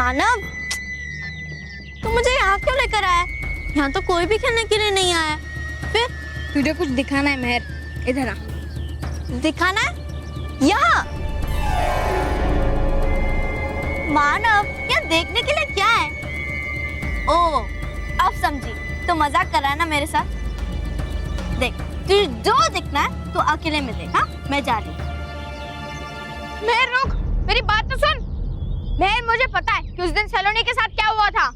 मानव, तू मुझे यहाँ क्यों लेकर आया? यहाँ तो कोई भी खेलने के लिए नहीं आया। फिर तुझे कुछ दिखाना है मेहर, इधर आ। दिखाना है? यहाँ? मानव, यहाँ देखने के लिए क्या है? ओ, अब समझी। तो मजाक कर रहा है ना मेरे साथ? देख, तुझे जो दिखना है तो अकेले में देख। हाँ, मैं जा रही हूँ। मेहर रुक, मेरी बात तो सुन। मेहर, मुझे पता है कि उस दिन सलोनी के साथ क्या हुआ था।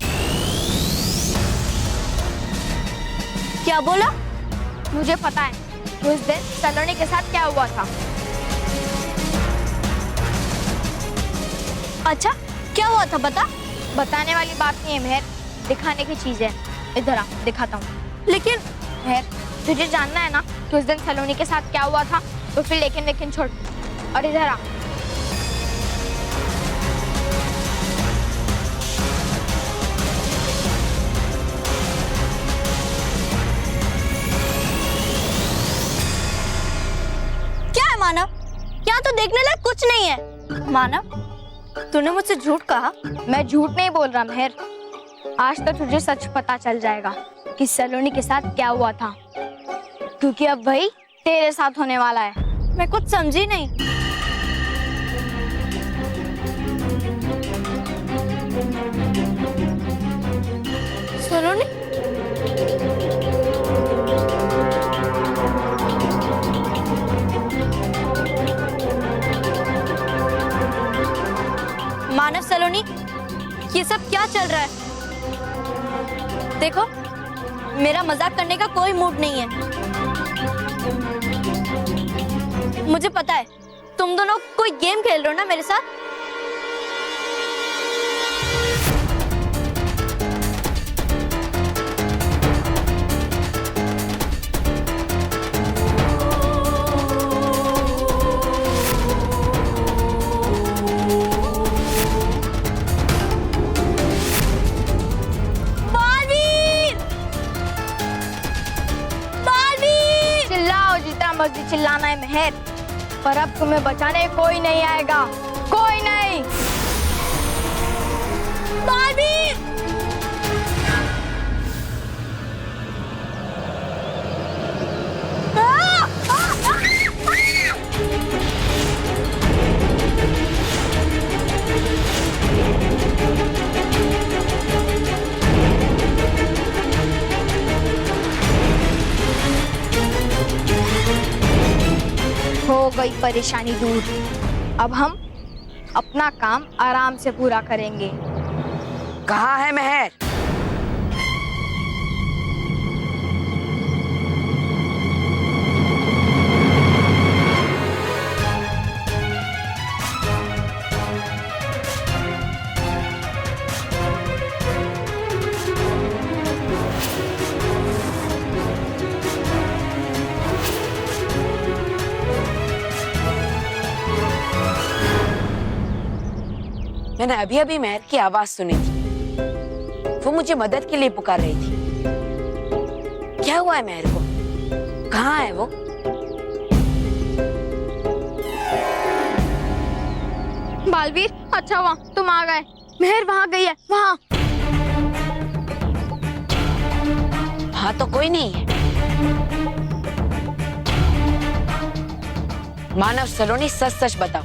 क्या बोला? मुझे पता है कि उस दिन सलोनी के साथ क्या हुआ था। अच्छा, क्या हुआ था बता? बताने वाली बात नहीं है मेहर, दिखाने की चीज है। इधर आ, दिखाता हूँ। लेकिन मेहर, तुझे जानना है ना कि उस दिन सलोनी के साथ क्या हुआ था, तो फिर लेकिन छोड़ और इधर आ। क्या है मानव? यहाँ तो देखने लायक कुछ नहीं है। मानव, तूने मुझसे झूठ कहा। मैं झूठ नहीं बोल रहा मेहर, आज तो तुझे सच पता चल जाएगा कि सलोनी के साथ क्या हुआ था, क्योंकि अब वही तेरे साथ होने वाला है। मैं कुछ समझी नहीं। सलोनी? मानव, सलोनी, ये सब क्या चल रहा है? देखो, मेरा मजाक करने का कोई मूड नहीं है। मुझे पता है तुम दोनों कोई गेम खेल रहे हो ना मेरे साथ। मर्जी चिल्लाना है मेहर, पर अब तुम्हें बचाने कोई नहीं आएगा, कोई नहीं। बाबी! हो गई परेशानी दूर। अब हम अपना काम आराम से पूरा करेंगे। कहाँ है मेहर? मैंने अभी अभी मेहर की आवाज सुनी थी। वो मुझे मदद के लिए पुकार रही थी। क्या हुआ है मेहर को? कहाँ है वो? बालवीर, अच्छा हुआ तुम आ गए। मेहर वहाँ गई है, वहाँ। हाँ तो कोई नहीं है। मानव, सलोनी, सच सच बताओ,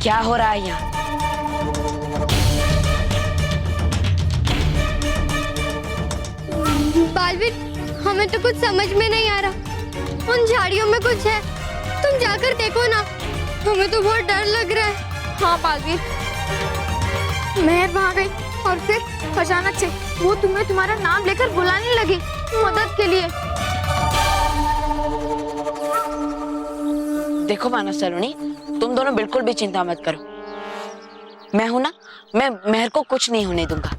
क्या हो रहा है यहाँ? बालवीर, हमें तो कुछ समझ में नहीं आ रहा। उन झाड़ियों में कुछ है, तुम जाकर देखो ना। हमें तो बहुत डर लग रहा है। हाँ बालवीर। मेहर वहाँ गई और फिर अचानक से वो तुम्हें तुम्हारा नाम लेकर बुलाने लगी मदद के लिए। देखो मानव, सलोनी, तुम दोनों बिल्कुल भी चिंता मत करो। मैं हूं ना, मैं मेहर को कुछ नहीं होने दूंगा।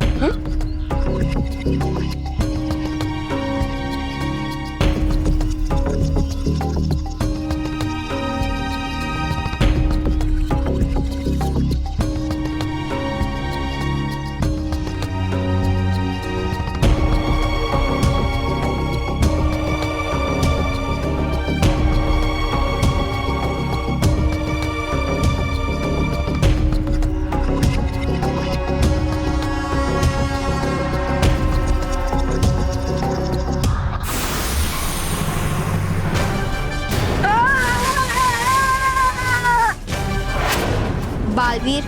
बालवीर,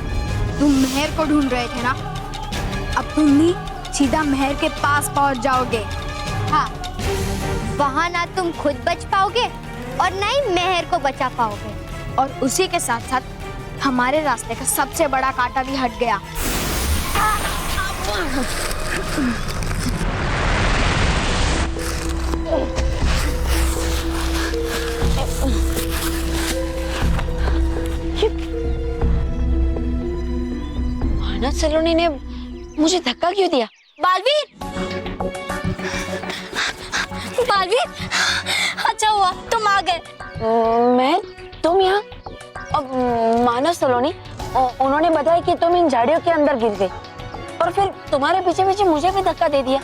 तुम मेहर को ढूंढ रहे थे ना? अब तुम भी सीधा मेहर के पास पहुंच जाओगे। हाँ, वहाँ ना तुम खुद बच पाओगे और ना ही मेहर को बचा पाओगे। और उसी के साथ साथ हमारे रास्ते का सबसे बड़ा कांटा भी हट गया। मानव सलोनी ने मुझे धक्का क्यों दिया? बालवीर, बालवीर, अच्छा हुआ तुम आ गए। मैं, तुम यहाँ? अब मानव सलोनी, उन्होंने बताया कि तुम इन झाड़ियों के अंदर गिर गए और फिर तुम्हारे पीछे पीछे मुझे भी धक्का दे दिया।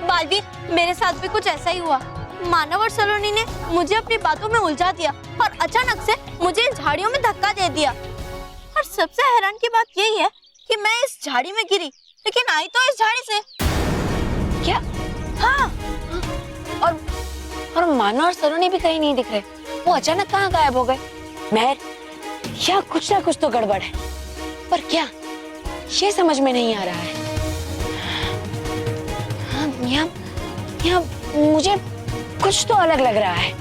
बालवीर, मेरे साथ भी कुछ ऐसा ही हुआ। मानव और सलोनी ने मुझे अपनी बातों में उलझा दिया और अचानक से मुझे इन झाड़ियों में धक्का दे दिया। और सबसे हैरान की बात यही है कि मैं इस झाड़ी में गिरी, लेकिन आई तो इस झाड़ी से। क्या? हाँ। और मानव और सलोनी भी कहीं नहीं दिख रहे। वो अचानक कहाँ गायब हो गए? मेहर, यहाँ कुछ ना कुछ तो गड़बड़ है, पर क्या, ये समझ में नहीं आ रहा है। हाँ, यहाँ मुझे कुछ तो अलग लग रहा है।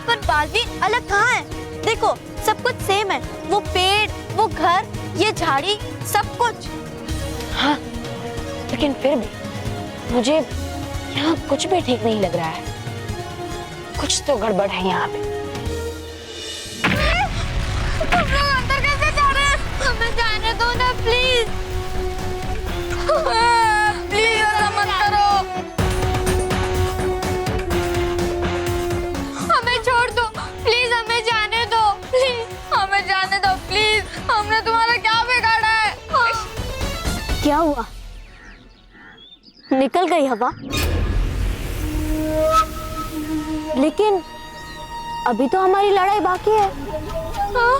पर बालवीर, अलग कहाँ है? देखो, सब कुछ सेम है। वो पेड़, वो घर, ये झाड़ी, सब कुछ। हाँ, लेकिन फिर भी मुझे यहाँ कुछ भी ठीक नहीं लग रहा है। कुछ तो गड़बड़ है यहाँ पे। तुम लोग अंदर कैसे जा रहे हैं? हमें जाने दो ना प्लीज। प्लीज ऐसा मत करो। हमें छोड़ दो प्लीज, हमें जाने दो प्लीज, हमें जाने दो प्लीज। हमने तुम्हारा क्या बिगाड़ा है? क्या हुआ? निकल गई हवा? लेकिन अभी तो हमारी लड़ाई बाकी है। हाँ?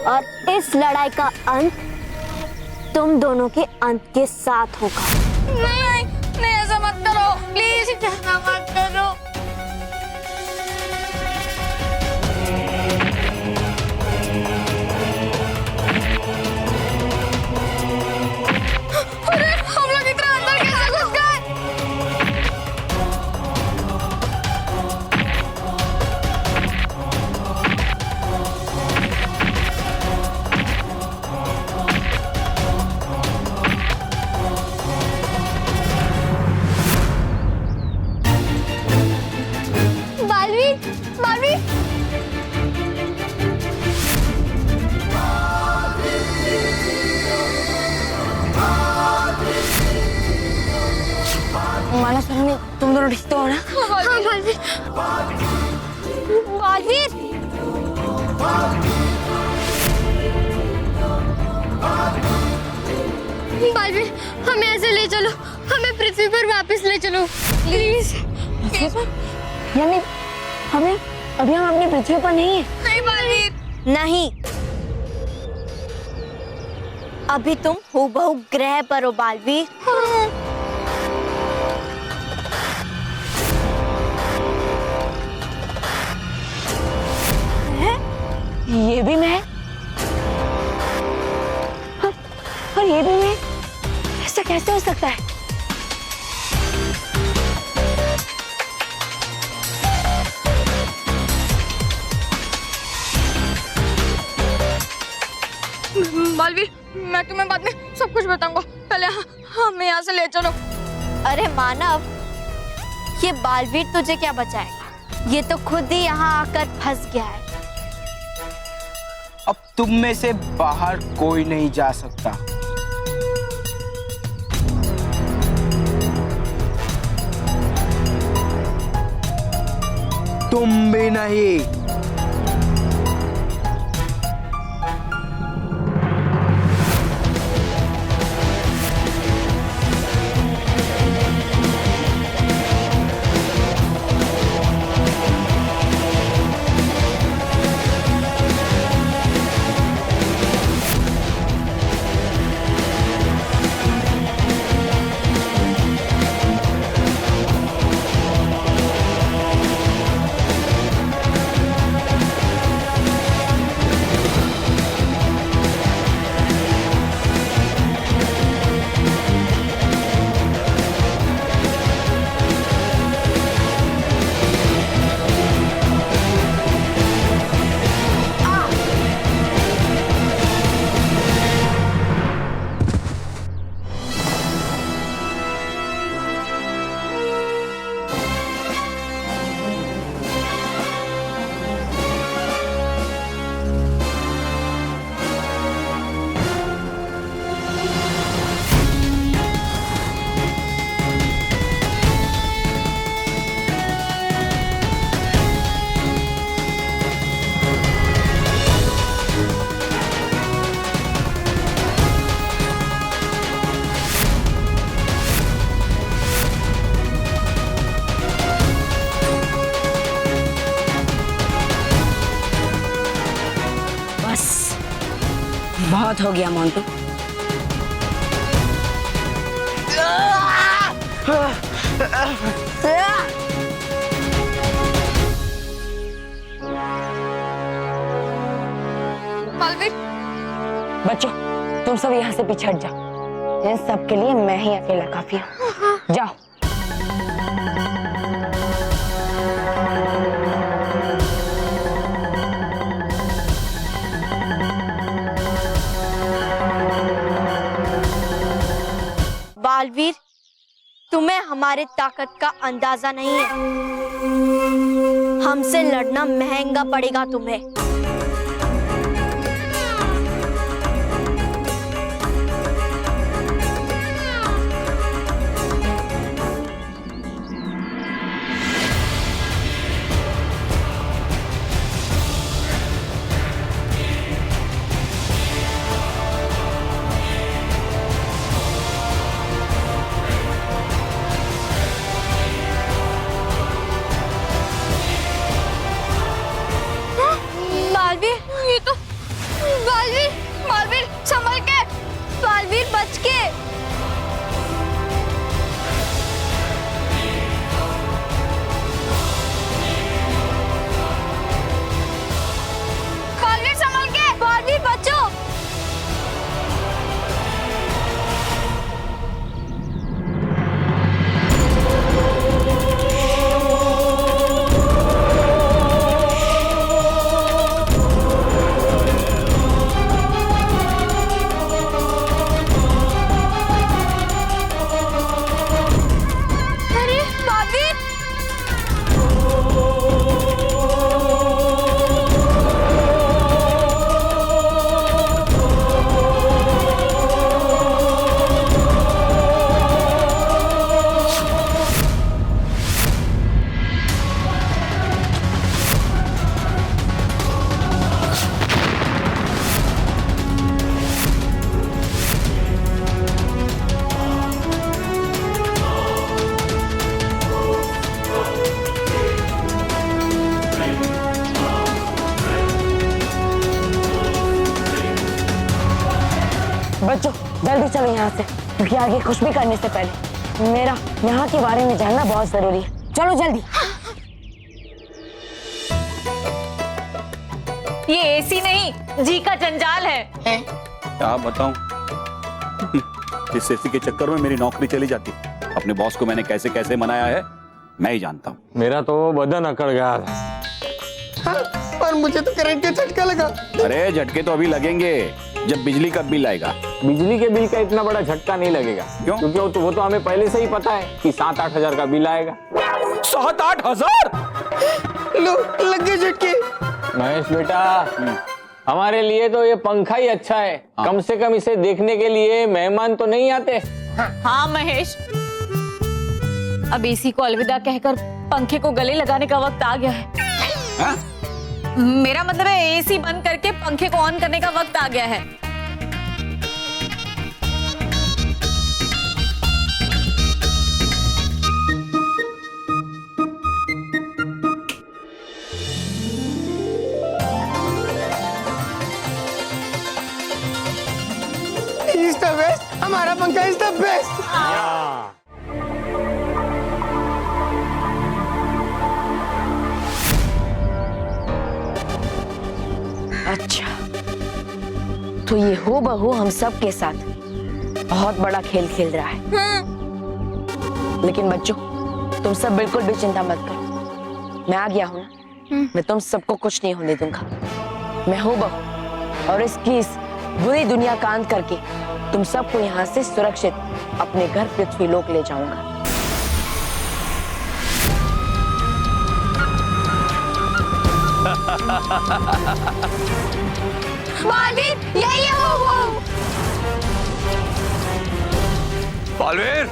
और इस लड़ाई का अंत तुम दोनों के अंत के साथ होगा। नहीं, नहीं ऐसा मत करो प्लीज, ऐसा मत करो। अरे हम लोग इतना अंदर कैसे घुस गए? बालवीर, बालवीर, मानव सलोनी, तुम दोनों ठीक तो हो ना? हाँ बालवीर, बालवीर, बालवीर, हमें ऐसे ले चलो, हमें पृथ्वी पर वापस ले चलो प्लीज। यानी हमें, अभी हम अपनी पृथ्वी पर नहीं है? नहीं बालवीर, नहीं, अभी तुम हूबहू ग्रह पर हो बालवीर। ये भी मैं, और ये भी मैं, ऐसा कैसे हो सकता है? बालवीर, मैं तुम्हें बाद में सब कुछ बताऊंगा, पहले हमें यहाँ से ले चलो। अरे मानव, ये बालवीर तुझे क्या बचाएगा? ये तो खुद ही यहाँ आकर फंस गया है। अब तुम में से बाहर कोई नहीं जा सकता। तुम भी नहीं। बहुत हो गया मोंटू। बालवीर, बच्चों तुम सब यहाँ से पीछे हट जाओ। इन सब के लिए मैं ही अकेला काफी हूँ। जाओ। बालवीर, तुम्हें हमारी ताकत का अंदाजा नहीं है। हमसे लड़ना महंगा पड़ेगा तुम्हें। बालवीर, बालवीर संभल के, बालवीर बच के। बालवीर संभल के, बालवीर बचो। बच्चों जल्दी चलो यहाँ से, क्योंकि आगे कुछ भी करने से पहले मेरा यहाँ के बारे में जानना बहुत जरूरी है। चलो जल्दी। ये एसी नहीं, जी का जंजाल है। क्या बताऊं? इस एसी के चक्कर में मेरी नौकरी चली जाती। अपने बॉस को मैंने कैसे कैसे मनाया है मैं ही जानता हूँ। मेरा तो बदन अकड़ गया था। हाँ, और मुझे तो करंट का झटका लगा। अरे झटके तो अभी लगेंगे जब बिजली का बिल आएगा। बिजली के बिल का इतना बड़ा झटका नहीं लगेगा। क्यों? क्योंकि वो तो हमें पहले से ही पता है कि 7-8 हजार का बिल आएगा। 7-8 हजार? लो लग गए झटके। महेश बेटा, हमारे लिए तो ये पंखा ही अच्छा है। कम से कम इसे देखने के लिए मेहमान तो नहीं आते। हाँ महेश, अब एसी को अलविदा कहकर पंखे को गले लगाने का वक्त आ गया है। हाँ? मेरा मतलब है एसी बंद करके पंखे को ऑन करने का वक्त आ गया है। He's the best, हमारा पंखा is the best। अच्छा, तो ये हो बहू हम सब के साथ बहुत बड़ा खेल खेल रहा है। लेकिन बच्चों तुम सब बिल्कुल भी चिंता मत करो, मैं आ गया हूँ ना। मैं तुम सबको कुछ नहीं होने दूंगा। मैं हूँ बहू और इसकी इस बुरी दुनिया का अंत करके तुम सबको यहाँ से सुरक्षित अपने घर पृथ्वीलोक ले जाऊंगा। बालवीर यही है वो। बालवीर,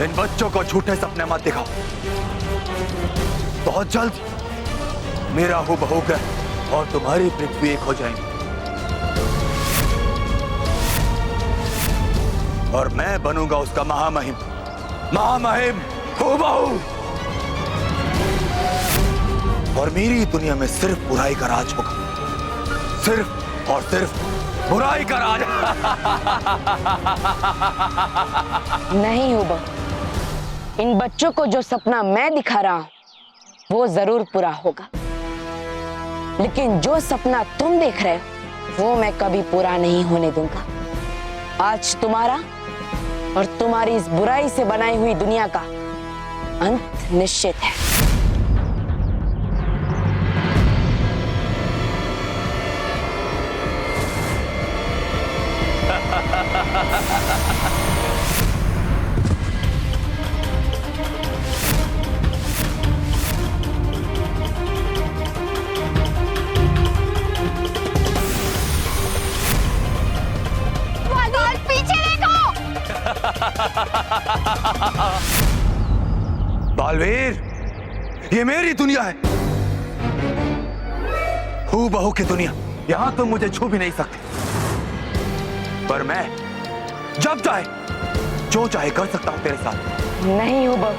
इन बच्चों को झूठे सपने मत दिखाओ। बहुत जल्द मेरा हूबहू ग्रह और तुम्हारी पृथ्वी एक हो जाएंगे और मैं बनूंगा उसका महामहिम हूबहू। और मेरी दुनिया में सिर्फ बुराई का राज होगा, सिर्फ और सिर्फ बुराई का राज। नहीं हो बहू, इन बच्चों को जो सपना मैं दिखा रहा हूं वो जरूर पूरा होगा, लेकिन जो सपना तुम देख रहे हो वो मैं कभी पूरा नहीं होने दूंगा। आज तुम्हारा और तुम्हारी इस बुराई से बनाई हुई दुनिया का अंत निश्चित है। बालवीर, ये मेरी दुनिया है, हूबहू की दुनिया। यहां तुम मुझे छू भी नहीं सकते, पर मैं जब चाहे जो चाहे कर सकता हूं तेरे साथ। नहीं हो बहू,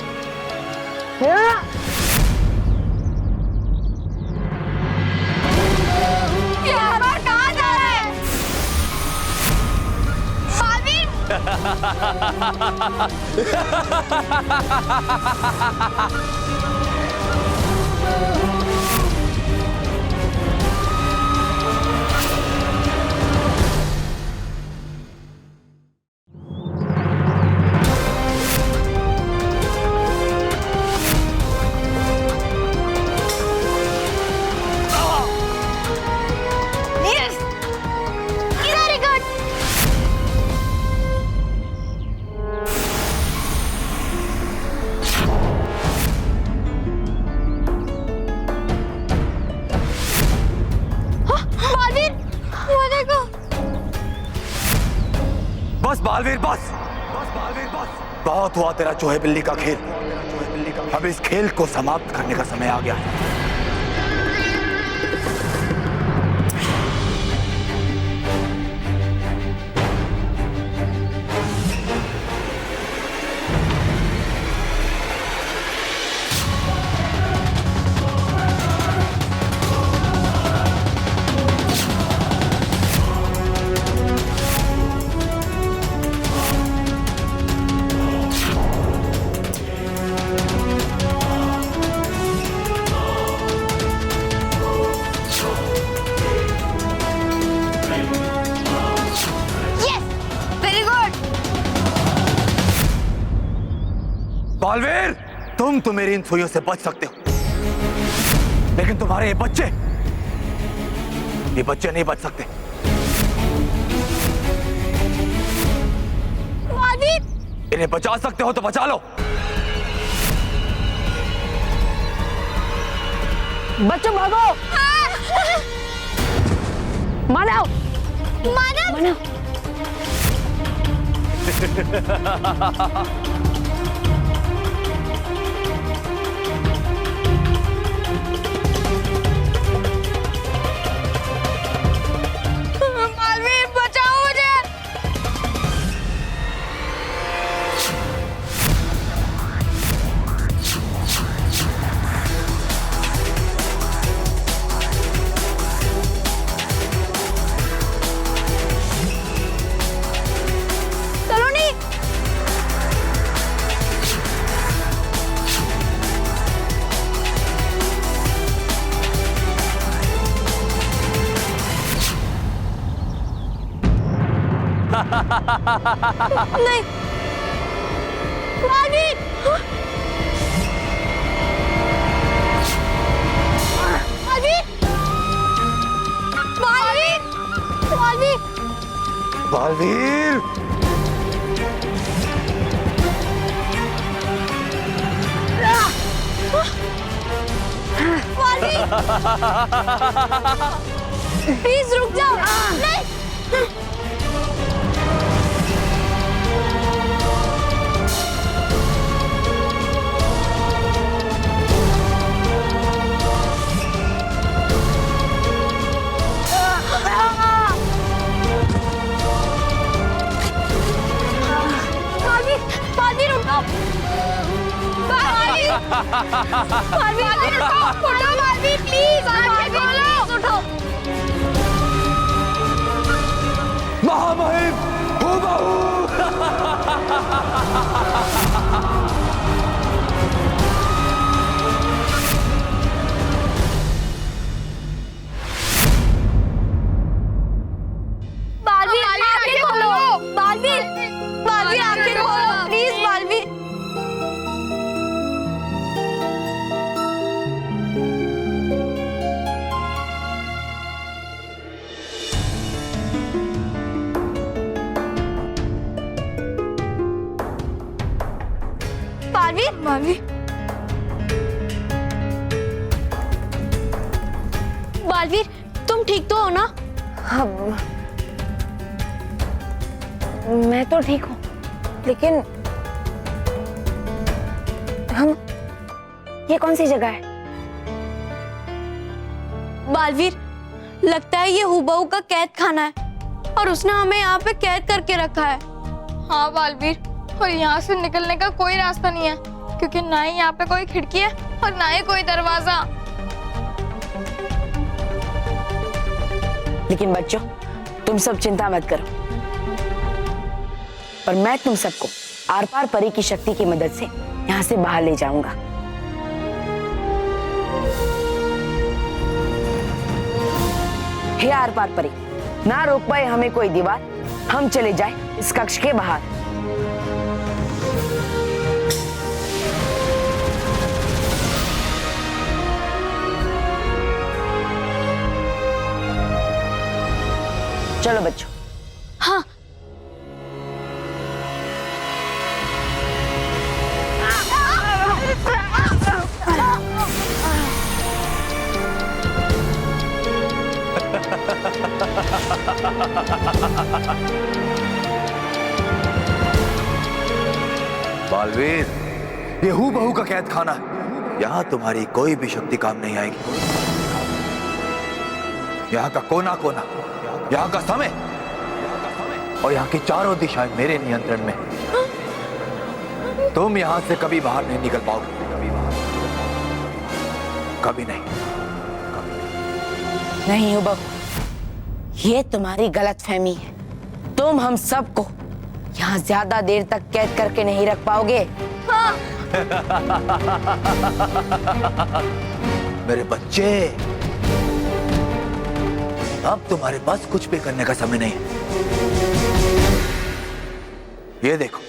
कहाँ जा रहा है? बस बालवीर, बस बालवीर, बस। बहुत हुआ तेरा चूहे बिल्ली का खेल। अब इस खेल को समाप्त करने का समय आ गया है। बालवीर, तुम तो मेरी इन सुइयों से बच सकते हो, लेकिन तुम्हारे ये बच्चे नहीं बच सकते। इन्हें बचा सकते हो तो बचा लो। बच्चों भागो। मानव, मानव, नहीं, बालवीर, बालवीर, बालवीर, बालवीर, प्लीज रुक जाओ। नहीं, महामहिम हूबहू। बालवीर आंखें खोलो, बालवीर, बालवीर आंखें खोलो प्लीज बालवीर। बालवीर, बालवीर, बालवीर, तुम ठीक तो हो ना? अब मैं तो ठीक हूँ, लेकिन ये कौन सी जगह है? बालवीर, लगता है ये हूबहू का कैद खाना है और उसने हमें यहाँ पे कैद करके रखा है। हाँ बालवीर, और यहाँ से निकलने का कोई रास्ता नहीं है, क्योंकि ना ही यहाँ पे कोई खिड़की है और ना ही कोई दरवाजा। लेकिन बच्चों, तुम सब चिंता मत करो, और मैं तुम सबको आर पार परी की शक्ति की मदद से यहाँ से बाहर ले जाऊंगा। हे आर पार परी, ना रोक पाए हमें कोई दीवार, हम चले जाए इस कक्ष के बाहर। चलो बच्चों। हाँ। बालवीर, ये हूबहू का कैद खाना है। यहाँ तुम्हारी कोई भी शक्ति काम नहीं आएगी। यहाँ का कोना कोना, यहाँ का समय और यहाँ की चारों दिशाएं मेरे नियंत्रण में। तुम यहाँ से कभी बाहर नहीं निकल पाओगे, कभी नहीं। नहीं हूबहू, ये तुम्हारी गलतफहमी है। तुम हम सबको यहाँ ज्यादा देर तक कैद करके नहीं रख पाओगे। हाँ। मेरे बच्चे, अब तुम्हारे पास कुछ भी करने का समय नहीं है। ये देखो,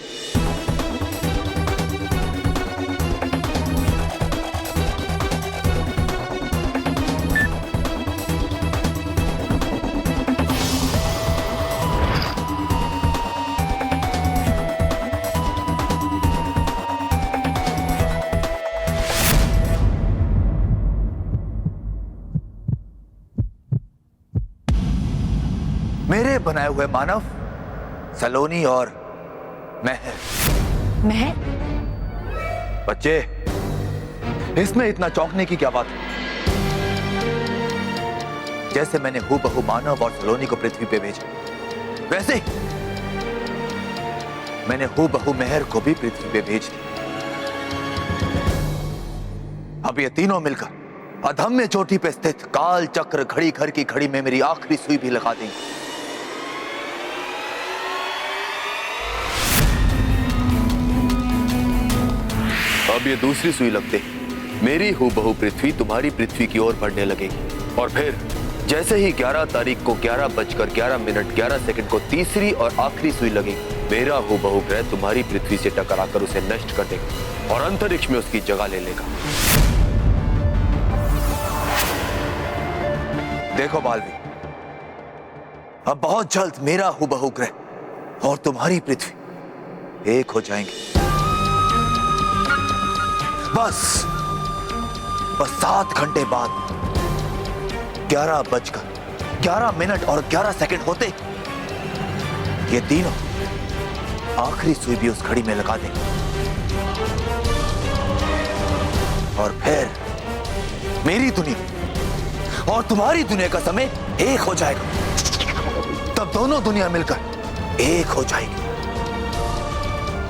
मेरे बनाए हुए मानव सलोनी और महर। महर? बच्चे, इसमें इतना चौंकने की क्या बात है? जैसे मैंने हूबहू मानव और सलोनी को पृथ्वी पे भेजा, वैसे ही मैंने हूबहू महर को भी पृथ्वी पे भेज दिया। अब ये तीनों मिलकर अधम्य चोटी पे स्थित काल चक्र घड़ी घर की घड़ी में मेरी आखिरी सुई भी लगा देंगे। अब ये दूसरी सुई लगते मेरी हूबहू पृथ्वी तुम्हारी पृथ्वी की ओर बढ़ने लगेगी, और फिर जैसे ही 11 तारीख को 11:11 को तीसरी और आखिरी सुई लगेगी, मेरा हूबहू ग्रह तुम्हारी पृथ्वी से टकराकर उसे नष्ट कर देगा और अंतरिक्ष में उसकी जगह ले लेगा। देखो बालवीर, अब बहुत जल्द मेरा हूबहू ग्रह और तुम्हारी पृथ्वी एक हो जाएंगे। बस 7 घंटे बाद 11:11 और 11 होते ये तीनों आखिरी सुई भी उस घड़ी में लगा देंगे, और फिर मेरी दुनिया और तुम्हारी दुनिया का समय एक हो जाएगा। तब दोनों दुनिया मिलकर एक हो जाएगी।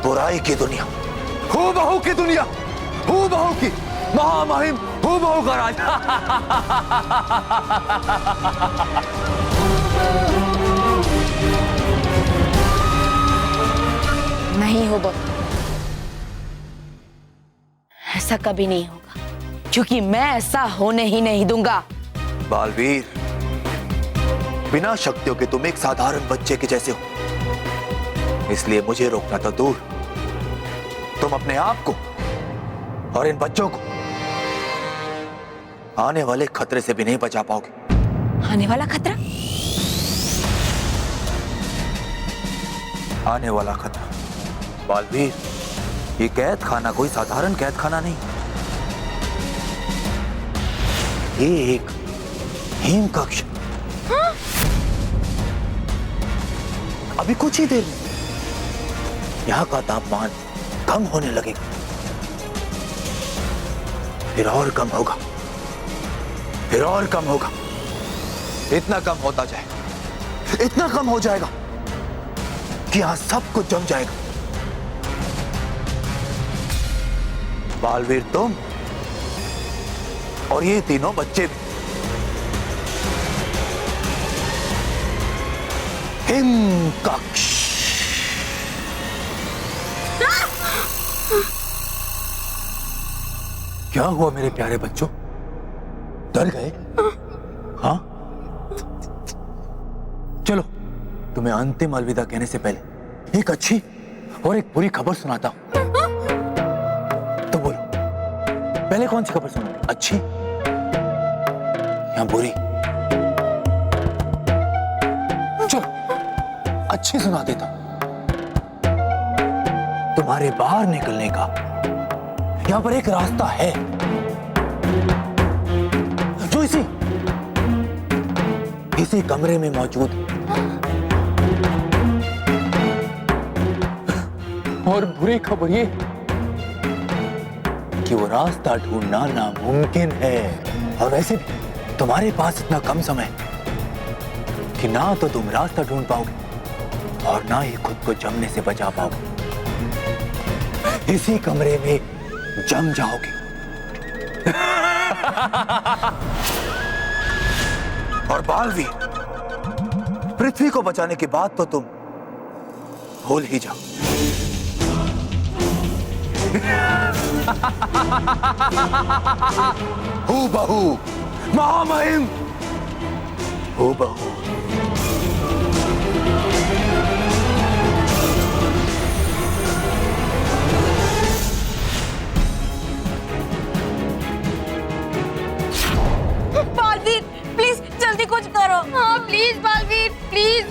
बुराई की दुनिया, हूबहू की दुनिया, हूबहू की महामहिम हूबहू का राज। नहीं हो बहू, ऐसा कभी नहीं होगा, क्योंकि मैं ऐसा होने ही नहीं दूंगा। बालवीर, बिना शक्तियों के तुम एक साधारण बच्चे के जैसे हो, इसलिए मुझे रोकना तो दूर, तुम अपने आप को और इन बच्चों को आने वाले खतरे से भी नहीं बचा पाओगे। आने वाला खतरा? आने वाला खतरा बालवीर, ये कैद खाना कोई साधारण कैद खाना नहीं, ये एक हिम कक्ष। अभी कुछ ही देर में यहां का तापमान कम होने लगेगा, फिर और कम होगा, फिर और कम होगा, इतना कम होता जाएगा, इतना कम हो जाएगा कि यहां सब कुछ जम जाएगा। बालवीर, तुम और ये तीनों बच्चे भी हिम कक्ष। क्या हुआ मेरे प्यारे बच्चों, डर गए? हाँ, चलो तुम्हें अंतिम अलविदा कहने से पहले एक अच्छी और एक बुरी खबर सुनाता हूं। तो बोलो, पहले कौन सी खबर सुनाओगे, अच्छी या बुरी? चलो अच्छी सुना देता हूं। तुम्हारे बाहर निकलने का यहां पर एक रास्ता है, जो इसी कमरे में मौजूद है। और बुरी खबर ये कि वो रास्ता ढूंढना नामुमकिन है, और वैसे भी तुम्हारे पास इतना कम समय कि ना तो तुम रास्ता ढूंढ पाओगे और ना ही खुद को जमने से बचा पाओगे, इसी कमरे में जम जाओगे। और बालवीर, पृथ्वी को बचाने की बात तो तुम भूल ही जाओ। हूबहू महामहिम, हूबहू। बालवीर, प्लीज जल्दी कुछ करो। हाँ प्लीज बालवीर, प्लीज।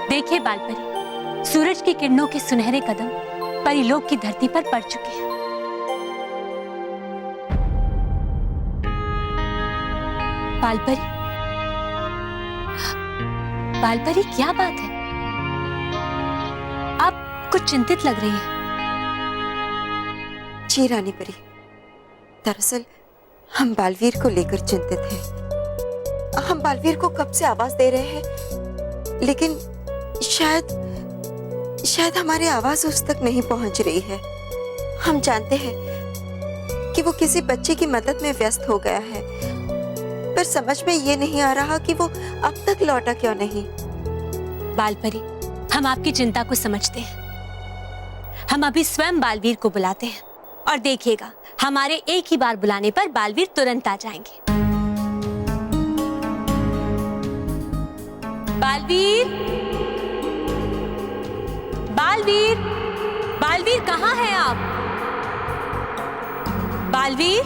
देखिए बालपरी, सूरज की किरणों के सुनहरे कदम परीलोक की धरती पर पड़ चुके हैं। बालपरी, बालपरी क्या बात है? आप कुछ चिंतित लग रही हैं। जी रानी परी, दरअसल हम बालवीर को लेकर चिंतित हैं। हम बालवीर को कब से आवाज दे रहे हैं, लेकिन शायद हमारी आवाज उस तक नहीं पहुंच रही है। हम जानते हैं कि वो किसी बच्चे की मदद में व्यस्त हो गया है, पर समझ में ये नहीं आ रहा कि वो अब तक लौटा क्यों नहीं। बालपरी, हम आपकी चिंता को समझते हैं। हम अभी स्वयं बालवीर को बुलाते हैं और देखिएगा, हमारे एक ही बार बुलाने पर बालवीर तुरंत आ जाएंगे। बालवीर, बालवीर, बालवीर कहाँ हैं आप? बालवीर,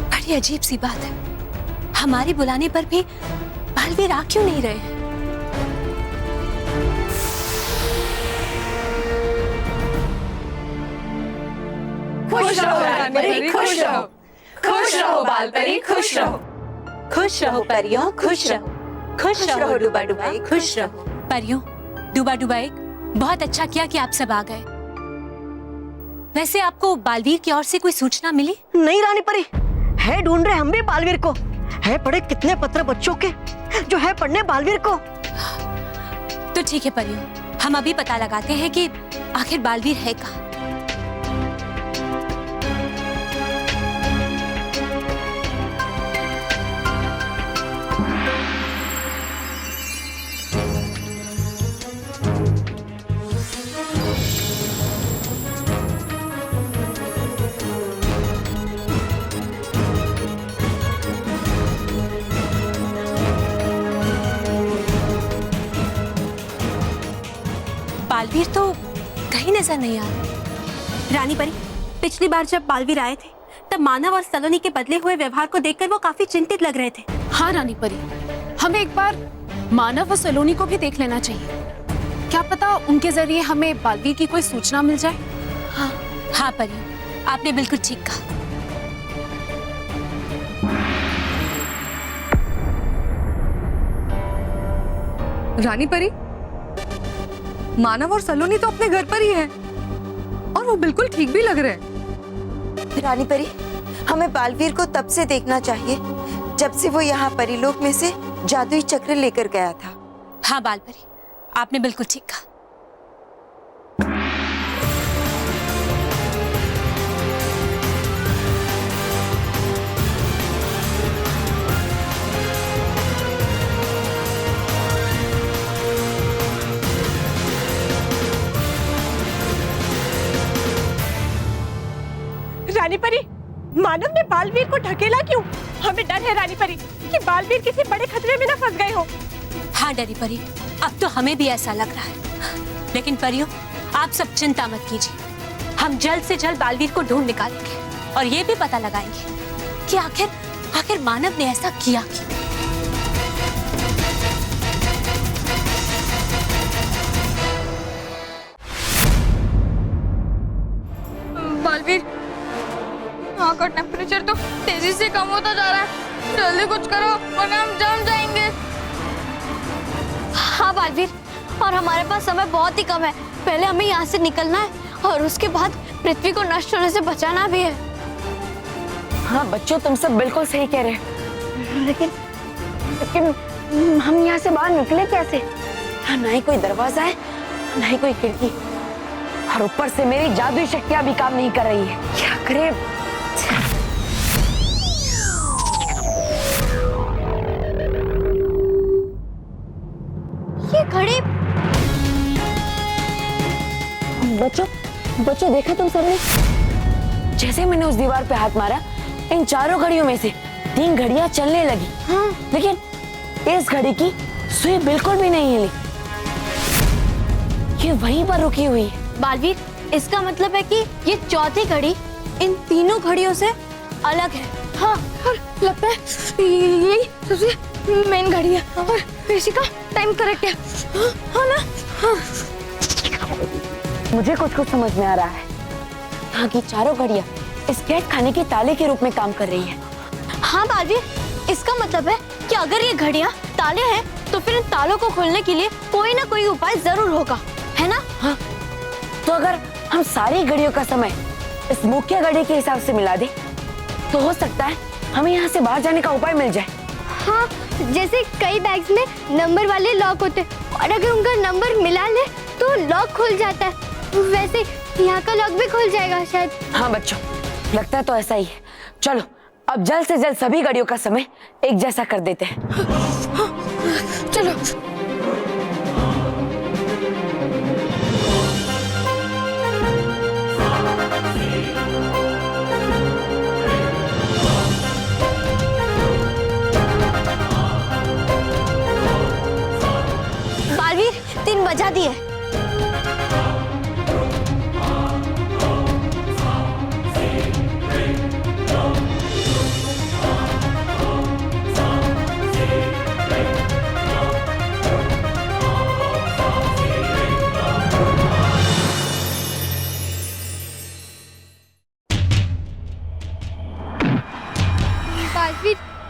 बड़ी अजीब सी बात है, हमारे बुलाने पर भी बालवीर आ क्यों नहीं रहे हैं? खुश रहो रानी, खुश रहो, खुश रहो बालपरी, खुश रहो, खुश रहो परियों, खुश रहो, खुश रहो डूबा डूबा, खुश रहो। परियों, डूबा डूबा एक, बहुत अच्छा किया कि आप सब आ गए। वैसे आपको बालवीर की ओर से कोई सूचना मिली? नहीं रानी परी, है ढूंढ रहे हम भी बालवीर को। है पढ़े कितने पत्र बच्चों के जो है पढ़ने बालवीर को। तो ठीक है परियों, हम अभी पता लगाते हैं कि आखिर बालवीर है कहाँ। बालवीर तो कहीं नजर नहीं आ रहा। रानी परी, पिछली बार जब बालवीर आए थे तब मानव और सलोनी के बदले हुए व्यवहार को देखकर वो काफी चिंतित लग रहे थे। हाँ रानी परी, हमें एक बार मानव और सलोनी को भी देख लेना चाहिए। क्या पता उनके जरिए हमें बालवीर की कोई सूचना मिल जाए। हाँ हाँ परी, आपने बिल्कुल ठीक कहा। रानी परी, मानव और सलोनी तो अपने घर पर ही है और वो बिल्कुल ठीक भी लग रहे हैं। रानी परी, हमें बालवीर को तब से देखना चाहिए जब से वो यहाँ परीलोक में से जादुई चक्र लेकर गया था। हाँ बाल परी, आपने बिल्कुल ठीक कहा। रानी परी, मानव ने बालवीर को ढकेला क्यों? हमें डर है रानी परी कि बालवीर किसी बड़े खतरे में न फंस गए हो। हाँ डरी परी, अब तो हमें भी ऐसा लग रहा है। लेकिन परियों, आप सब चिंता मत कीजिए, हम जल्द से जल्द बालवीर को ढूंढ निकालेंगे और ये भी पता लगाएंगे कि आखिर मानव ने ऐसा किया क्यों। बालवीर, यहाँ का टेम्परेचर तो तेजी से कम होता जा रहा है। जल्दी कुछ करो वरना हम जम जाएंगे। हाँ बालवीर, और हमारे पास समय बहुत ही कम है। पहले हमें यहाँ से निकलना है और उसके बाद पृथ्वी को नष्ट होने से बचाना भी है। हाँ बच्चों, तुम सब बिल्कुल सही कह रहे हैं। लेकिन हम यहाँ से बाहर निकले कैसे? हाँ, ना ही कोई दरवाजा है, ना ही कोई खिड़की, और ऊपर से मेरी जादुई शक्तियां भी काम नहीं कर रही है। क्या करें? ये घड़ी। बच्चों देखा तुम सबने? जैसे मैंने उस दीवार पे हाथ मारा, इन चारों घड़ियों में से 3 घड़ियां चलने लगी। हाँ। लेकिन इस घड़ी की सुई बिल्कुल भी नहीं हिली, ये वहीं पर रुकी हुई है। बालवीर, इसका मतलब है कि ये चौथी घड़ी इन तीनों घड़ियों से अलग है। हाँ, लगता है यही सबसे मेन घड़ी है और इसी का टाइम करेक्ट है। हाँ ना? हाँ। मुझे कुछ समझ में आ रहा है। यहाँ की चारों घड़ियां इस कैद खाने के ताले के रूप में काम कर रही हैं। हाँ बालवीर, इसका मतलब है कि अगर ये घड़ियां ताले हैं तो फिर इन तालों को खोलने के लिए कोई ना कोई उपाय जरूर होगा, है ना? हाँ, तो अगर हम सारी घड़ियों का समय इस मुख्य घड़ी के हिसाब से मिला दें तो हो सकता है हमें यहाँ से बाहर जाने का उपाय मिल जाए। हाँ, जैसे कई बैग्स में नंबर वाले लॉक होते हैं और अगर उनका नंबर मिला ले तो लॉक खुल जाता है। वैसे यहाँ का लॉक भी खुल जाएगा शायद। हाँ बच्चों, लगता है तो ऐसा ही है। चलो अब जल्द से जल्द सभी घड़ियों का समय एक जैसा कर देते हैं। चलो। बालवीर, 3 बजा दिए।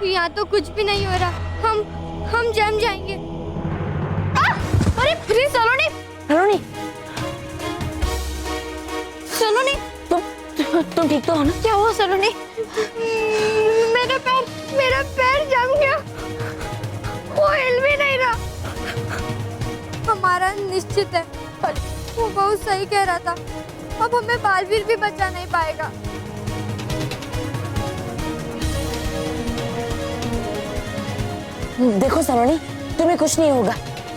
यहाँ तो कुछ भी नहीं हो रहा, हम जम जाएंगे। अरे सलोनी, सलोनी, सलोनी, तुम ठीक तो हो ना? क्या हुआ सलोनी? मेरा पैर जम गया, वो हिल भी नहीं रहा। हमारा निश्चित है वो बहुत सही कह रहा था, अब हमें बालवीर भी बचा नहीं पाएगा। देखो सलोनी, तुम्हें कुछ नहीं होगा,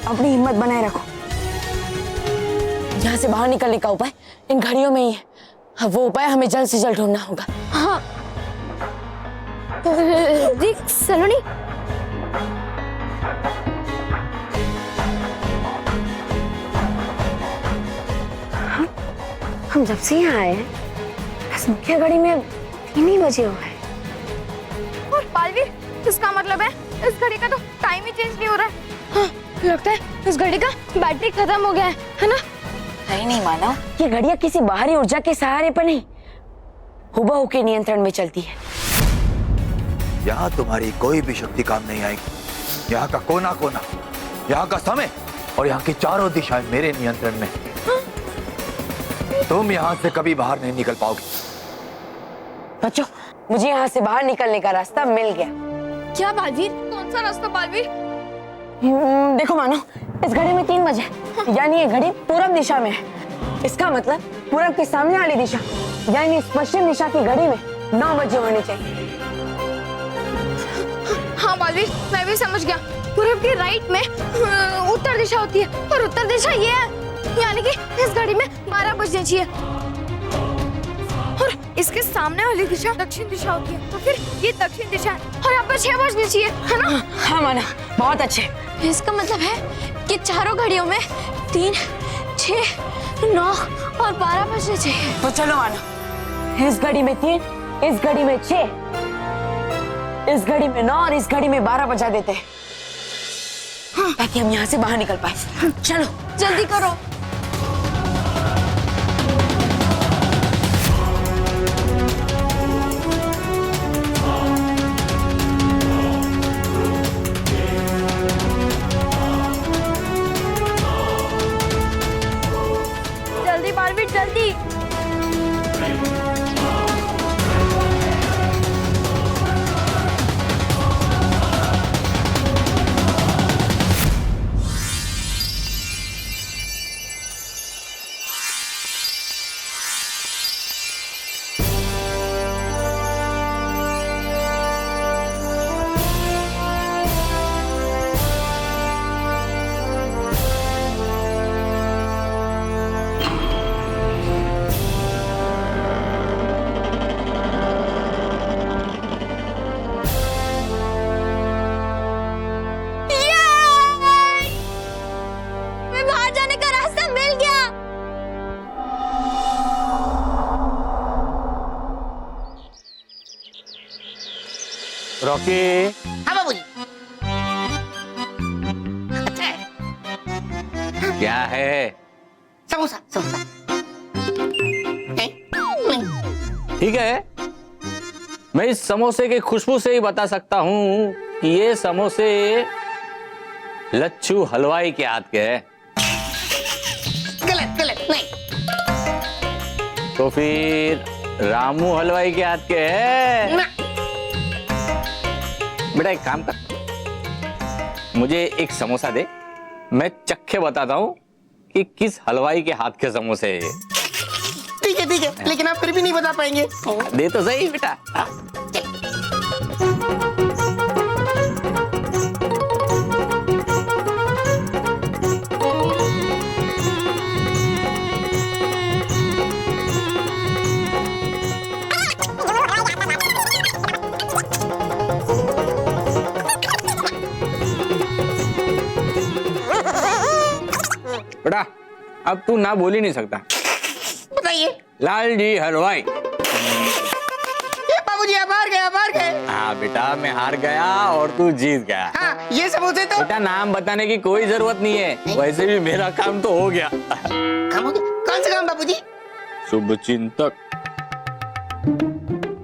अपनी हिम्मत बनाए रखो। यहाँ से बाहर निकलने का उपाय इन घड़ियों में ही है। अब वो उपाय हमें जल्द से जल्द ढूंढना होगा। हाँ देख सलोनी, हम जब से यहाँ आए हैं बस मुख्य घड़ी में 3 ही बजे हुए हैं। और बालवीर, इसका मतलब है इस घड़ी का तो टाइम ही चेंज नहीं हो रहा है। हाँ, लगता है इस घड़ी का बैटरी खत्म हो गया है ना? नहीं मानव, ये घड़ियां किसी बाहरी ऊर्जा के सहारे पर नहीं, हुबहू के नियंत्रण में चलती है। यहाँ तुम्हारी कोई भी शक्ति काम नहीं आएगी। यहाँ का कोना कोना, यहाँ का समय और यहाँ की चारों दिशाएं मेरे नियंत्रण में। तुम यहाँ से कभी बाहर नहीं निकल पाओगे। बच्चों, मुझे यहाँ से बाहर निकलने का रास्ता मिल गया। क्या बालवीर? कौन सा रास्ता बालवीर? देखो मानो, इस घड़ी में 3 बजे, यानी ये घड़ी पूरब दिशा में है। इसका मतलब पूरब के सामने वाली दिशा, यानी इस पश्चिम दिशा की घड़ी में 9 बजे होने चाहिए। हाँ बालवीर, मैं भी समझ गया। पूरब के राइट में उत्तर दिशा होती है और उत्तर दिशा ये है, यानी कि इस घड़ी में 12 बजने चाहिए। और इसके सामने वाली दिशा दक्षिण दिशा होती है, तो फिर ये दक्षिण दिशा है और यहाँ पर 6 बजने चाहिए, है ना? हाँ माना, बहुत अच्छे। इसका मतलब है कि चारों घड़ियों में 3, 6, 9 और 12 बजने चाहिए। तो चलो माना, इस घड़ी में 3, इस घड़ी में 6, इस घड़ी में 9 और इस घड़ी में 12 बजा देते हैं, ताकि हम यहाँ से बाहर निकल पाए। चलो जल्दी करो। जल्दी बालवीर, जल्दी। रॉकी। हाँ बाबूजी। अच्छा है। क्या है? समोसा समोसा। ठीक है, मैं इस समोसे की खुशबू से ही बता सकता हूँ कि ये समोसे लच्छू हलवाई के हाथ के हैं। गलत गलत नहीं। तो फिर रामू हलवाई के हाथ के हैं? ना। बेटा एक काम कर, मुझे एक समोसा दे, मैं चख के बताता हूँ कि किस हलवाई के हाथ के समोसे है। ठीक है, लेकिन आप फिर भी नहीं बता पाएंगे। दे तो सही बेटा। बेटा अब तू ना बोल ही नहीं सकता। बताइए। लाल जी हलवाई। बाबूजी आप हार गए। हाँ बेटा, मैं हार गया और तू जीत गया। हाँ, ये समोसे तो बेटा नाम बताने की कोई जरूरत नहीं है, वैसे भी मेरा काम तो हो गया। काम हो गया? कौन सा काम बाबूजी? शुभ चिंतक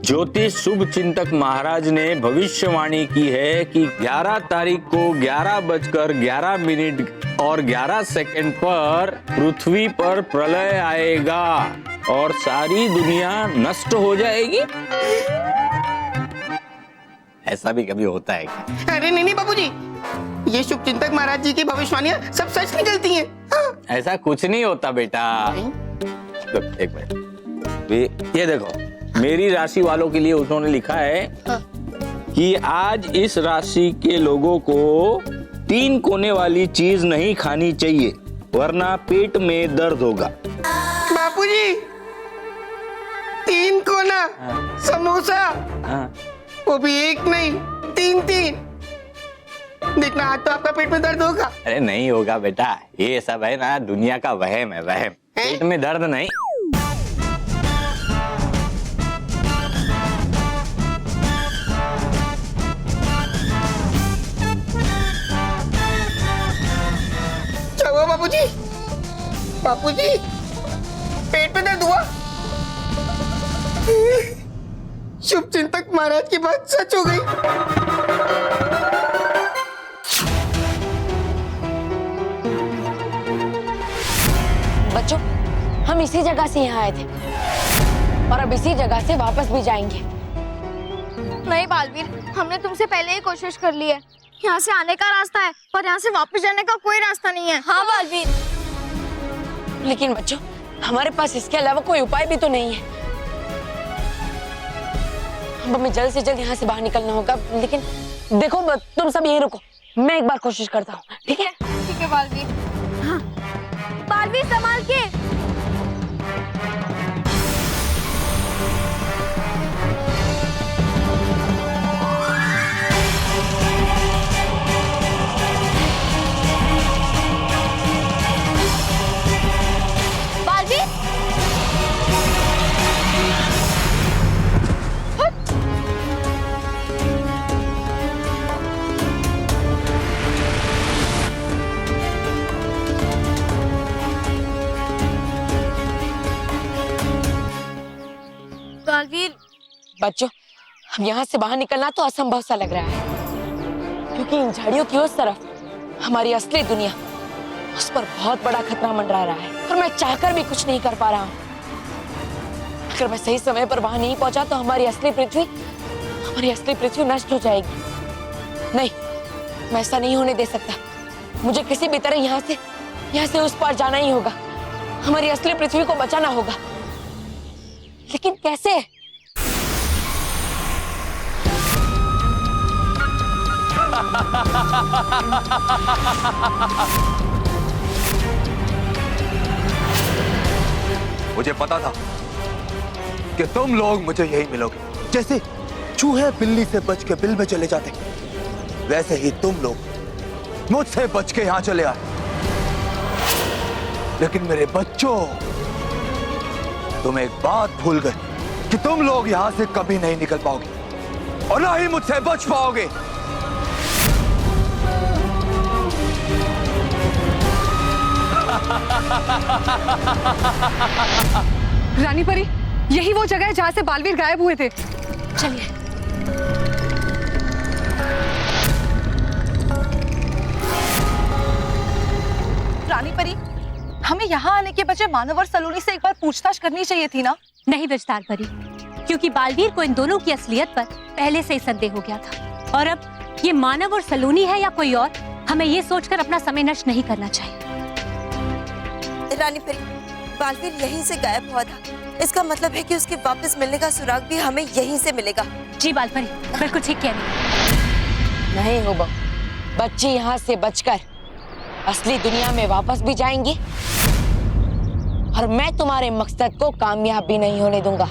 ज्योतिष शुभ चिंतक महाराज ने भविष्यवाणी की है कि 11 तारीख को 11:11 और 11 सेकंड पर पृथ्वी पर प्रलय आएगा और सारी दुनिया नष्ट हो जाएगी। ऐसा भी कभी होता है क्या? अरे नहीं बाबूजी, ये शुभचिंतक महाराज जी की भविष्यवाणियां सब सच निकलती हैं। हाँ। ऐसा कुछ नहीं होता बेटा। लोग, एक मिनट, ये देखो, मेरी राशि वालों के लिए उन्होंने लिखा है कि आज इस राशि के लोगों को 3 कोने वाली चीज नहीं खानी चाहिए, वरना पेट में दर्द होगा। बापूजी, 3 कोना समोसा, वो भी एक नहीं 3। देखना आज तो आपका पेट में दर्द होगा। अरे नहीं होगा बेटा, ये सब है ना दुनिया का वहम है, वहम। पेट में दर्द नहीं। क्या हुआ बापूजी? बापूजी, पेट में दर्द हुआ? शुभचिंतक महाराज की बात सच हो गई। बच्चों, हम इसी जगह से यहाँ आए थे और अब इसी जगह से वापस भी जाएंगे। नहीं बालवीर, हमने तुमसे पहले ही कोशिश कर ली है। यहाँ से आने का रास्ता है पर यहाँ से वापस जाने का कोई रास्ता नहीं है। हाँ बालवीर। लेकिन बच्चों, हमारे पास इसके अलावा कोई उपाय भी तो नहीं है। अब हमें जल्द से जल्द यहाँ से बाहर निकलना होगा। लेकिन देखो, तुम सब यहीं रुको, मैं एक बार कोशिश करता हूँ। ठीक है? ठीक है बालवीर। हाँ बालवीर, संभाल के। बालवीर, बच्चों, अब यहाँ से बाहर निकलना तो असंभव सा लग रहा है, क्योंकि इन झाड़ियों की उस तरफ हमारी असली दुनिया, उस पर बहुत बड़ा खतरा मंडरा रहा है और मैं चाहकर भी कुछ नहीं कर पा रहा हूँ। अगर मैं सही समय पर वहां नहीं पहुंचा तो हमारी असली पृथ्वी नष्ट हो जाएगी। नहीं, मैं ऐसा नहीं होने दे सकता। मुझे किसी भी तरह यहाँ से उस पार जाना ही होगा। हमारी असली पृथ्वी को बचाना होगा। लेकिन कैसे? मुझे पता था कि तुम लोग मुझे यही मिलोगे। जैसे चूहे बिल्ली से बच के बिल में चले जाते, वैसे ही तुम लोग मुझसे बच के यहां चले आए। लेकिन मेरे बच्चों, तुम एक बात भूल गए कि तुम लोग यहां से कभी नहीं निकल पाओगे और ना ही मुझसे बच पाओगे। रानी परी, यही वो जगह है जहां से बालवीर गायब हुए थे। चलिए। रानी परी, हमें यहाँ आने के बजाय मानव और सलोनी से एक बार पूछताछ करनी चाहिए थी ना? नहीं दस्तार परी, क्योंकि बालवीर को इन दोनों की असलियत पर पहले से ही संदेह हो गया था और अब ये मानव और सलोनी है या कोई और, हमें ये सोचकर अपना समय नष्ट नहीं करना चाहिए। रानी परी, बालवीर यहीं से गायब हुआ था। इसका मतलब है कि उसके वापस मिलने का सुराग भी हमें यहीं से मिलेगा। जी बालपरी, बिल्कुल ठीक कह रही। नहीं हो बच्ची यहाँ से बचकर असली दुनिया में वापस भी जाएंगी और मैं तुम्हारे मकसद को कामयाब भी नहीं होने दूंगा।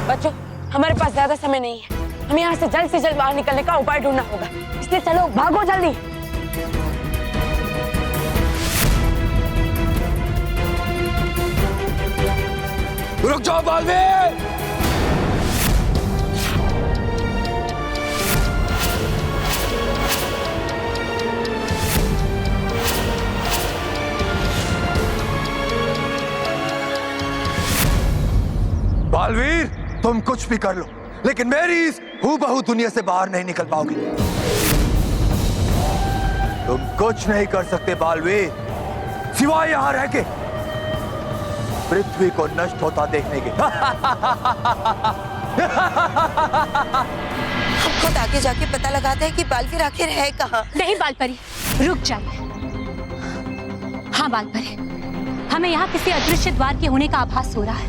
बच्चों, हमारे पास ज्यादा समय नहीं है। हमें यहाँ से जल्द बाहर निकलने का उपाय ढूंढना होगा। इसलिए चलो, भागो जल्दी। रुक जाओ बालवीर! बालवीर, तुम कुछ भी कर लो, लेकिन मेरी इस हूबहू दुनिया से बाहर नहीं निकल पाओगे। तुम कुछ नहीं कर सकते बालवीर, सिवाय यहां रह के पृथ्वी को नष्ट होता देखने के। हम खुद आगे जाके पता लगाते हैं कि बालवीर आखिर है कहाँ। नहीं बालपरी, रुक जाइए। हाँ बालपरी, हमें यहाँ किसी अदृश्य द्वार के होने का आभास हो रहा है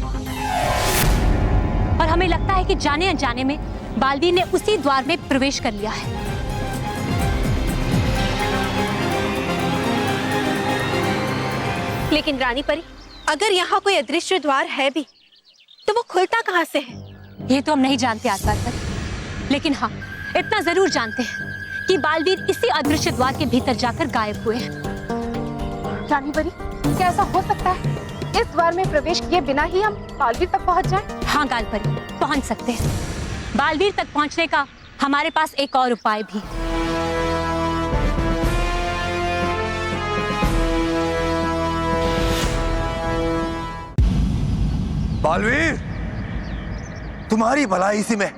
और हमें लगता है कि जाने अनजाने में बालवीर ने उसी द्वार में प्रवेश कर लिया है। लेकिन रानी परी, अगर यहाँ कोई अदृश्य द्वार है भी तो वो खुलता कहाँ से है? ये तो हम नहीं जानते आज बालपरी, लेकिन हाँ इतना जरूर जानते हैं कि बालवीर इसी अदृश्य द्वार के भीतर जाकर गायब हुए हैं। रानी परी, क्या ऐसा हो सकता है इस द्वार में प्रवेश किए बिना ही हम बालवीर तक पहुंच जाएं? हाँ गालपरी, पहुंच सकते हैं। बालवीर तक पहुंचने का हमारे पास एक और उपाय भी। बालवीर, तुम्हारी भलाई इसी में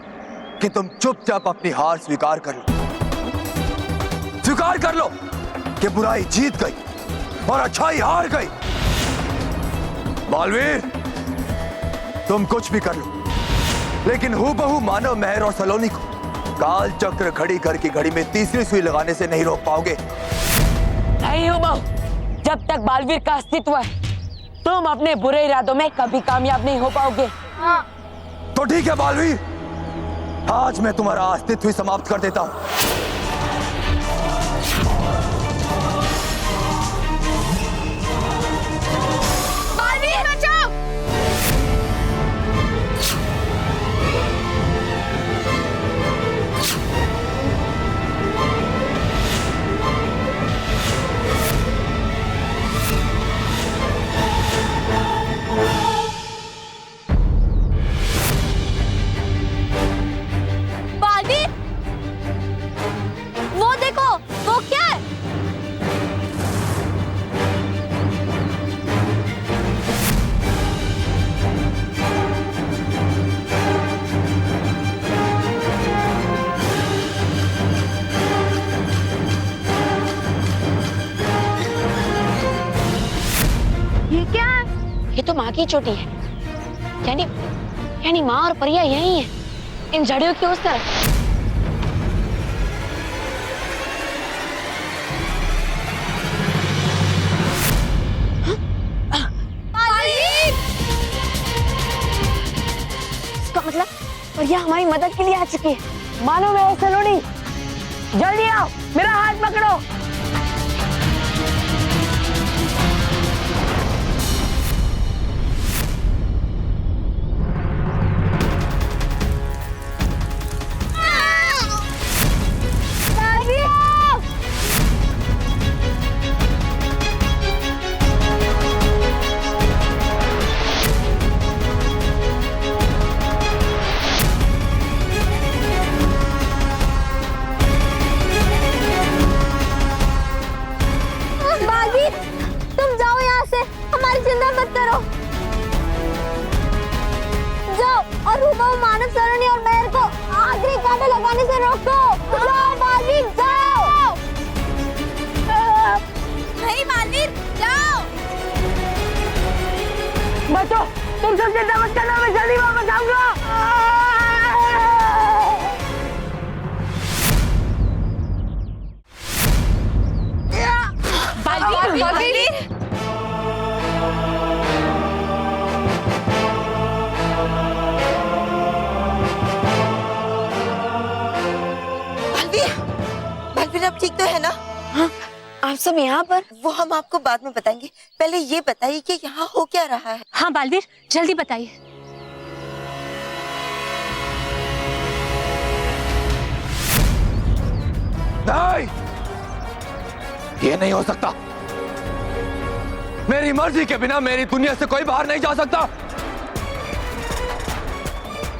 कि तुम चुपचाप अपनी हार स्वीकार कर लो। स्वीकार कर लो कि बुराई जीत गई और अच्छाई हार गई। बालवीर, तुम कुछ भी कर लो, लेकिन हूबहू मानव, मेहर और सलोनी को काल चक्र घड़ी घर की घड़ी में तीसरी सुई लगाने से नहीं रोक पाओगे। नहीं हूबहू, जब तक बालवीर का अस्तित्व है तुम अपने बुरे इरादों में कभी कामयाब नहीं हो पाओगे। तो ठीक है बालवीर, आज मैं तुम्हारा अस्तित्व ही समाप्त कर देता हूं। बालवीर बचाओ! बालवीर, वो देखो, वो क्या है? ये क्या है? ये तो माँ की चोटी है। यानी माँ और परिया यही है, इन जड़ियों की उस तरफ। इसका मतलब परिया हमारी मदद के लिए आ चुकी है। मानो मैं सलोनी, जल्दी आओ, मेरा हाथ पकड़ो। बालवीर, तुम जाओ यहाँ से, हमारी चिंता मत करो। जाओ और हूबहू मानव, सलोनी और मेहर को आखिरी कांटे लगाने से रोको। जाओ बालवीर, जाओ। नहीं बालवीर, जाओ। बचो, तुम सब चिंता मत करना, मैं जल्दी वापस आऊंगा। बालवीर! बालवीर, बालवीर आप ठीक तो है ना? हाँ, आप सब यहाँ पर? वो हम आपको बाद में बताएंगे, पहले ये बताइए कि यहाँ हो क्या रहा है। हाँ बालवीर, जल्दी बताइए। नहीं, ये नहीं हो सकता। मेरी मर्जी के बिना मेरी दुनिया से कोई बाहर नहीं जा सकता।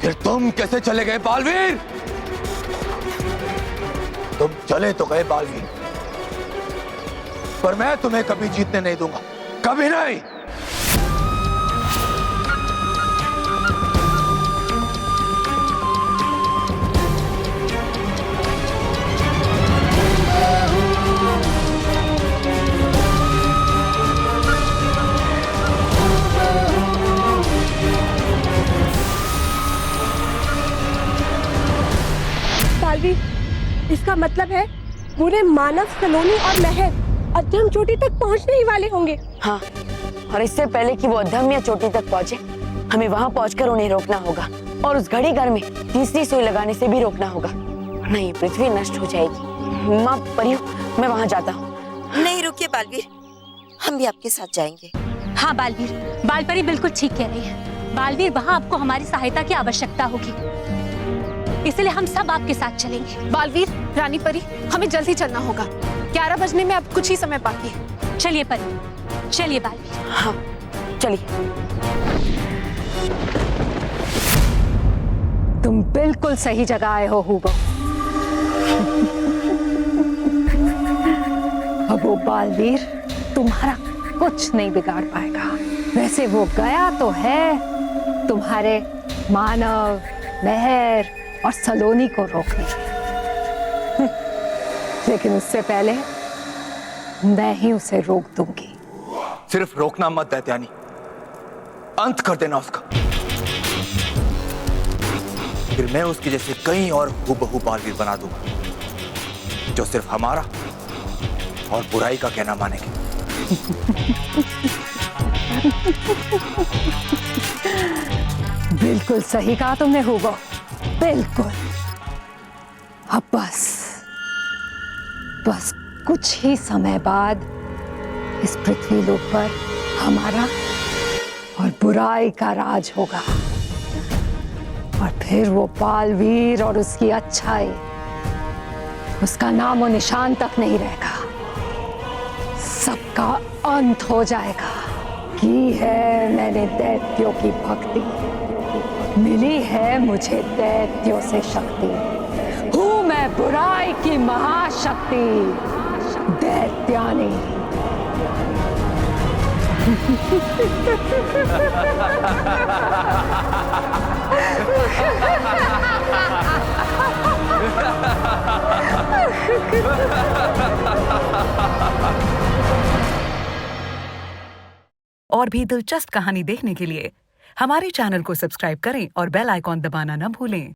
फिर तुम कैसे चले गए बालवीर? तुम चले तो गए बालवीर, पर मैं तुम्हें कभी जीतने नहीं दूंगा, कभी नहीं। मतलब है पूरे मानव, सलोनी और महर अध्यम चोटी तक पहुंचने ही वाले होंगे। हाँ, और इससे पहले कि वो अधम या चोटी तक पहुंचे, हमें वहां पहुंचकर उन्हें रोकना होगा और उस घड़ी घर में तीसरी सुई लगाने से भी रोकना होगा, नहीं पृथ्वी नष्ट हो जाएगी। माँ परियों, मैं वहां जाता हूँ। नहीं रुकिए बालवीर, हम भी आपके साथ जाएंगे। हाँ बालवीर, बालपरी बिल्कुल ठीक कह रही है। बालवीर, वहाँ आपको हमारी सहायता की आवश्यकता होगी, इसलिए हम सब आपके साथ चलेंगे। बालवीर, रानी परी, हमें जल्दी चलना होगा। 11 बजने में अब कुछ ही समय बाकी है। चलिए परी, चलिए बालवीर। हाँ चलिए। तुम बिल्कुल सही जगह आए हो हूबो। अब वो बालवीर तुम्हारा कुछ नहीं बिगाड़ पाएगा। वैसे वो गया तो है तुम्हारे मानव, महर और सलोनी को रोकने, लेकिन उससे पहले मैं ही उसे रोक दूंगी। सिर्फ रोकना मत दैत्यानी, अंत कर देना उसका। फिर मैं उसके जैसे कई और हूबहू बालवीर बना दूंगा जो सिर्फ हमारा और बुराई का कहना मानेंगे। बिल्कुल सही कहा तुमने हूबो, बिल्कुल। अब बस कुछ ही समय बाद इस पृथ्वी लोक पर हमारा और बुराई का राज होगा, और फिर वो बालवीर और उसकी अच्छाई, उसका नामो निशान तक नहीं रहेगा। सबका अंत हो जाएगा। की है मैंने दैत्यों की भक्ति, मिली है मुझे दैत्यों से शक्ति। हूं मैं बुराई की महाशक्ति, दैत्यानी। और भी दिलचस्प कहानी देखने के लिए हमारे चैनल को सब्सक्राइब करें और बेल आइकॉन दबाना न भूलें।